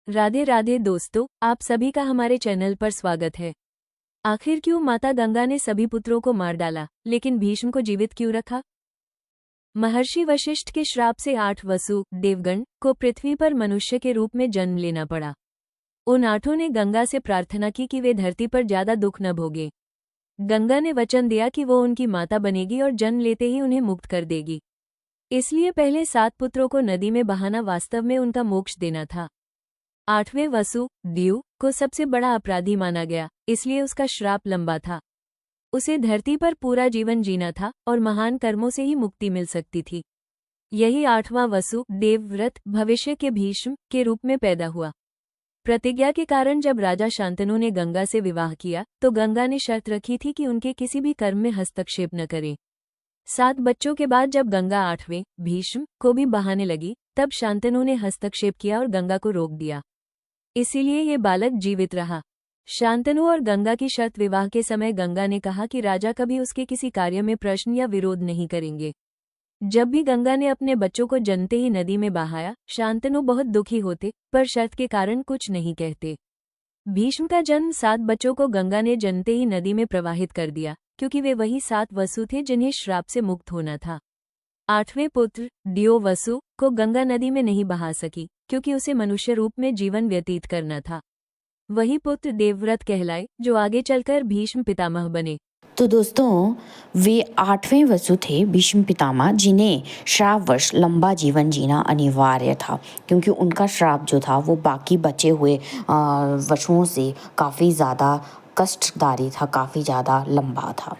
राधे राधे दोस्तों, आप सभी का हमारे चैनल पर स्वागत है। आखिर क्यों माता गंगा ने सभी पुत्रों को मार डाला, लेकिन भीष्म को जीवित क्यों रखा? महर्षि वशिष्ठ के श्राप से 8 वसु देवगण को पृथ्वी पर मनुष्य के रूप में जन्म लेना पड़ा। उन 8 ने गंगा से प्रार्थना की कि वे धरती पर ज्यादा दुख न भोगे। गंगा ने वचन दिया कि वो उनकी माता बनेगी और जन्म लेते ही उन्हें मुक्त कर देगी। इसलिए पहले 7 पुत्रों को नदी में बहाना वास्तव में उनका मोक्ष देना था। 8वें वसु द्यू को सबसे बड़ा अपराधी माना गया, इसलिए उसका श्राप लंबा था। उसे धरती पर पूरा जीवन जीना था और महान कर्मों से ही मुक्ति मिल सकती थी। यही 8वां वसु देवव्रत भविष्य के भीष्म के रूप में पैदा हुआ। प्रतिज्ञा के कारण जब राजा शांतनु ने गंगा से विवाह किया तो गंगा ने शर्त रखी थी कि उनके किसी भी कर्म में हस्तक्षेप न करे। 7 बच्चों के बाद जब गंगा 8वें भीष्म को भी बहाने लगी, तब शांतनु ने हस्तक्षेप किया और गंगा को रोक दिया। इसीलिए ये बालक जीवित रहा। शांतनु और गंगा की शर्त विवाह के समय गंगा ने कहा कि राजा कभी उसके किसी कार्य में प्रश्न या विरोध नहीं करेंगे। जब भी गंगा ने अपने बच्चों को जन्मते ही नदी में बहाया, शांतनु बहुत दुखी होते, पर शर्त के कारण कुछ नहीं कहते। भीष्म का जन्म 7 बच्चों को गंगा ने जन्मते ही नदी में प्रवाहित कर दिया, क्योंकि वे वही 7 वसु थे जिन्हें श्राप से मुक्त होना था। 8वें पुत्र दियो वसु को गंगा नदी में नहीं बहा सकी, क्योंकि उसे मनुष्य रूप में जीवन व्यतीत करना था। वही पुत्र देवव्रत कहलाए, जो आगे चलकर भीष्म पितामह बने। तो दोस्तों, वे 8वें वसु थे भीष्म पितामह, जिन्हें श्रापवश लंबा जीवन जीना अनिवार्य था, क्योंकि उनका श्राप जो था वो बाकी बचे हुए वसुओं से काफ़ी ज़्यादा कष्टदायी था, काफ़ी ज़्यादा लंबा था।